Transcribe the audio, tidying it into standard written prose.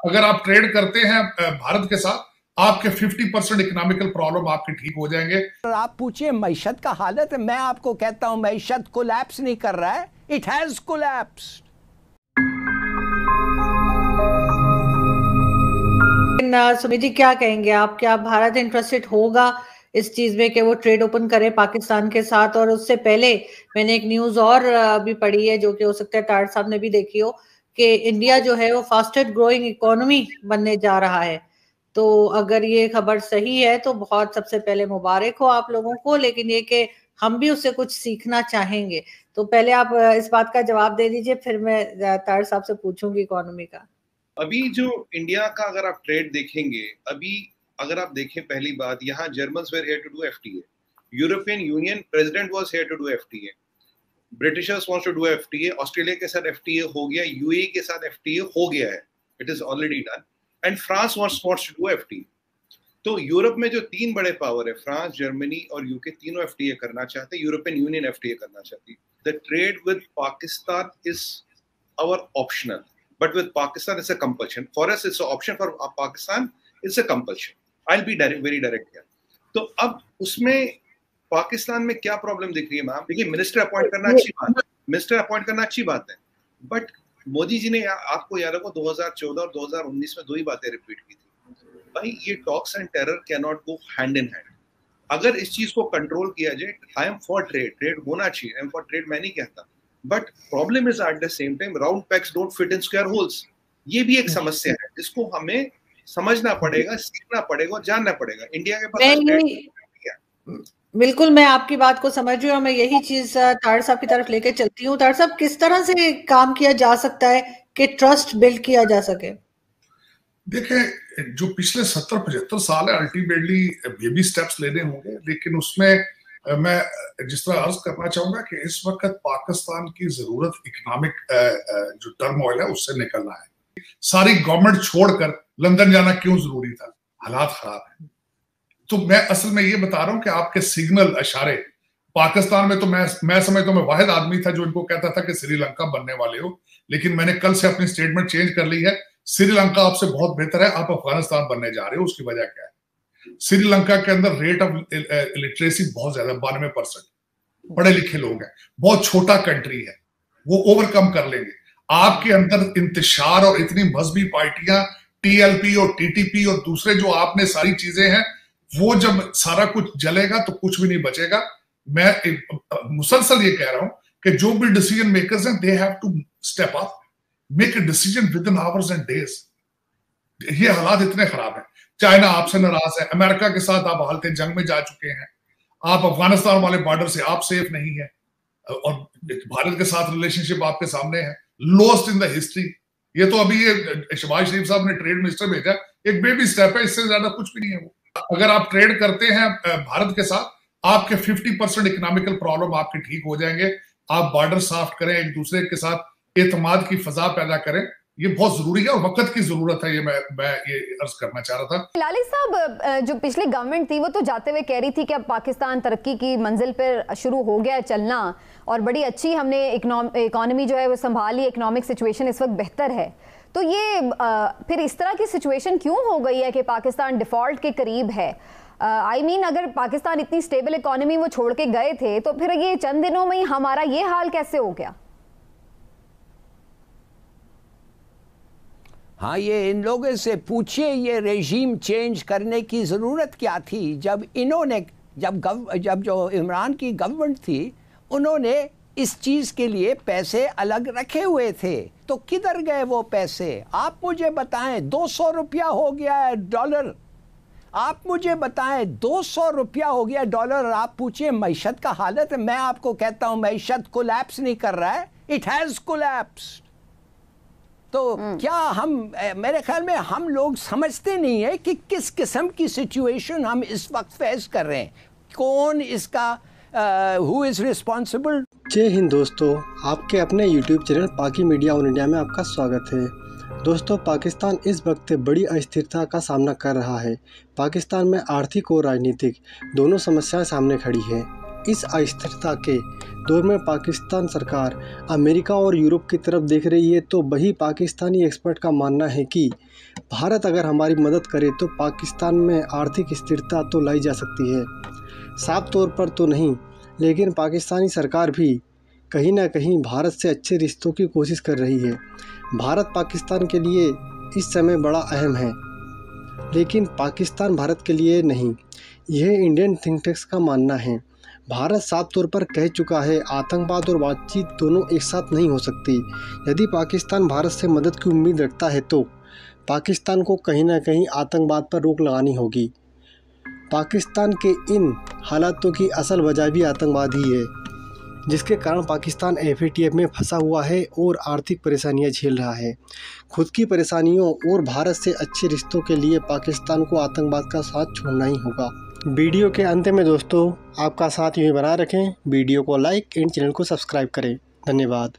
अगर आप ट्रेड करते हैं भारत के साथ, आपके 50% इकोनॉमिकल प्रॉब्लम आपके ठीक हो जाएंगे। आप पूछिए मईशत का हालत है, मैं आपको कहता हूं मईशत कोलैप्स नहीं कर रहा है, it has collapsed. Sumit ji क्या कहेंगे आप, क्या भारत इंटरेस्टेड होगा इस चीज में कि वो ट्रेड ओपन करे पाकिस्तान के साथ? और उससे पहले मैंने एक न्यूज और भी पढ़ी है, जो कि हो सकता है तार साहब ने भी देखी हो, कि इंडिया जो है वो फास्टेस्ट ग्रोइंग इकोनॉमी बनने जा रहा है। तो अगर ये खबर सही है तो बहुत सबसे पहले मुबारक हो आप लोगों को, लेकिन ये कि हम भी उससे कुछ सीखना चाहेंगे। तो पहले आप इस बात का जवाब दे दीजिए, फिर मैं तार साहब से पूछूंगी इकोनॉमी का। अभी जो इंडिया का अगर आप ट्रेड देखेंगे, अभी अगर आप देखें, पहली बात, यहाँ Germans were here to do FTA, European Union president was here to do FTA, Britishers wants to do FTA, Australia के साथ एफटीए हो गया, यूएई के साथ एफटीए हो गया है, it is already done, and France wants to do FTA. तो यूरोप में जो तीन बड़े पावर है, फ्रांस, जर्मनी और यूके, तीनों एफटीए करना चाहते हैं, यूरोपियन यूनियन एफटीए करना चाहती है। The trade with Pakistan is our optional, but with Pakistan it's a compulsion. For us it's an option, for Pakistan it's a compulsion. I'll be very direct here. तो अब उसमें पाकिस्तान में क्या प्रॉब्लम दिख रही है मैम? देखिए, मिनिस्टर अपॉइंट करना अच्छी बात है, मिनिस्टर अपॉइंट करना अच्छी बात है, बट मोदी जी ने, आपको याद होगा 2014 और 2019 में दो ही बातें रिपीट की थी, भाई ये talks and terror can not go hand in hand. अगर इस चीज को कंट्रोल किया जाए, I am for trade, trade होना चाहिए, आई एम फॉर ट्रेड, मैं नहीं कहता, but problem is at the same time round pegs don't fit in square holes. ये भी एक समस्या है जिसको हमें समझना पड़ेगा, सीखना पड़ेगा और जानना पड़ेगा। इंडिया के पास बिल्कुल, मैं आपकी बात को समझ रही हूँ और मैं यही चीज तार साहब की तरफ लेके चलती हूँ। तार साहब, किस तरह से काम किया जा सकता है कि ट्रस्ट बिल्ड किया जा सके? देखिए, जो पिछले 70-75 साल है, अल्टीमेटली बेबी स्टेप्स लेने होंगे, लेकिन उसमें मैं जिस तरह अर्ज करना चाहूंगा कि इस वक्त पाकिस्तान की जरूरत इकोनॉमिक जो टर्मोइल है उससे निकलना है। सारी गवर्नमेंट छोड़कर लंदन जाना क्यों जरूरी था? हालात खराब है। तो मैं असल में ये बता रहा हूं कि आपके सिग्नल इशारे, पाकिस्तान में तो मैं समझता हूं, मैं वाहिद आदमी था जो इनको कहता था कि श्रीलंका बनने वाले हो, लेकिन मैंने कल से अपनी स्टेटमेंट चेंज कर ली है। श्रीलंका आपसे बहुत बेहतर है, आप अफगानिस्तान बनने जा रहे हो। उसकी वजह क्या है? श्रीलंका के अंदर रेट ऑफ लिटरेसी बहुत ज्यादा, 92%, पढ़े लिखे लोग हैं, बहुत छोटा कंट्री है, वो ओवरकम कर लेंगे। आपके अंदर इंतशार और इतनी मजहबी पार्टियां, टीएलपी और टीटीपी और दूसरे जो आपने सारी चीजें हैं, वो जब सारा कुछ जलेगा तो कुछ भी नहीं बचेगा। मैं मुसलसल ये कह रहा हूं कि जो भी डिसीजन मेकर्स हैं, they have to step up, make a decision within hours and days. ये हालात इतने खराब हैं। चाइना आपसे नाराज है, अमेरिका के साथ आप हालत जंग में जा चुके हैं, आप अफगानिस्तान वाले बॉर्डर से आप सेफ नहीं है, और भारत के साथ रिलेशनशिप आपके सामने है, लोस्ट इन द हिस्ट्री। ये तो अभी ये शहबाज शरीफ साहब ने ट्रेड मिनिस्टर भेजा, एक बेबी स्टेप है, इससे ज्यादा कुछ भी नहीं है वो। अगर आप ट्रेड करते हैं भारत के साथ, आपके 50% इकोनॉमिकल प्रॉब्लम आपके ठीक हो जाएंगे। आप बॉर्डर साफ करें, एक दूसरे के साथ एतमाद की फजा पैदा करें, ये बहुत जरूरी है और वक्त की जरूरत है। ये मैं ये अर्ज करना चाह रहा था। लाली साहब, जो पिछली गवर्नमेंट थी वो तो जाते हुए कह रही थी कि अब पाकिस्तान तरक्की की मंजिल पर शुरू हो गया है चलना, और बड़ी अच्छी हमने इकोनॉमी जो है वो संभाली, इकोनॉमिक सिचुएशन इस वक्त बेहतर है। तो ये फिर इस तरह की सिचुएशन क्यों हो गई है कि पाकिस्तान डिफॉल्ट के करीब है? आई मीन, अगर पाकिस्तान इतनी स्टेबल इकोनॉमी वो छोड़ के गए थे, तो फिर ये चंद दिनों में ही हमारा ये हाल कैसे हो गया? हाँ, ये इन लोगों से पूछिए, ये रेजीम चेंज करने की ज़रूरत क्या थी? जब इन्होंने जब जो इमरान की गवर्नमेंट थी, उन्होंने इस चीज़ के लिए पैसे अलग रखे हुए थे, तो किधर गए वो पैसे? आप मुझे बताएं, 200 रुपया हो गया है डॉलर। आप मुझे बताएं, 200 रुपया हो गया डॉलर, और आप पूछिए मईशत का हालत है, मैं आपको कहता हूं मईशत कोलैप्स नहीं कर रहा है, इट हैज़ कोलैप्स्ड। तो क्या हम, मेरे ख्याल में हम लोग समझते नहीं है कि किस किस्म की सिचुएशन हम इस वक्त फेस कर रहे हैं, कौन इसका हु इज़ रिस्पॉन्सिबल। जय हिंद दोस्तों, आपके अपने YouTube चैनल पाकी मीडिया ऑन इंडिया में आपका स्वागत है। दोस्तों, पाकिस्तान इस वक्त बड़ी अस्थिरता का सामना कर रहा है। पाकिस्तान में आर्थिक और राजनीतिक दोनों समस्याएं सामने खड़ी हैं। इस अस्थिरता के दौर में पाकिस्तान सरकार अमेरिका और यूरोप की तरफ देख रही है, तो वही पाकिस्तानी एक्सपर्ट का मानना है कि भारत अगर हमारी मदद करे तो पाकिस्तान में आर्थिक स्थिरता तो लाई जा सकती है। साफ तौर पर तो नहीं, लेकिन पाकिस्तानी सरकार भी कहीं ना कहीं भारत से अच्छे रिश्तों की कोशिश कर रही है। भारत पाकिस्तान के लिए इस समय बड़ा अहम है, लेकिन पाकिस्तान भारत के लिए नहीं, यह इंडियन थिंक टैंक्स का मानना है। भारत साफ तौर पर कह चुका है, आतंकवाद और बातचीत दोनों एक साथ नहीं हो सकती। यदि पाकिस्तान भारत से मदद की उम्मीद रखता है तो पाकिस्तान को कहीं ना कहीं आतंकवाद पर रोक लगानी होगी। पाकिस्तान के इन हालातों की असल वजह भी आतंकवाद ही है, जिसके कारण पाकिस्तान FATF में फंसा हुआ है और आर्थिक परेशानियां झेल रहा है। खुद की परेशानियों और भारत से अच्छे रिश्तों के लिए पाकिस्तान को आतंकवाद का साथ छोड़ना ही होगा। वीडियो के अंत में दोस्तों, आपका साथ यूँ बना रखें, वीडियो को लाइक एंड चैनल को सब्सक्राइब करें। धन्यवाद।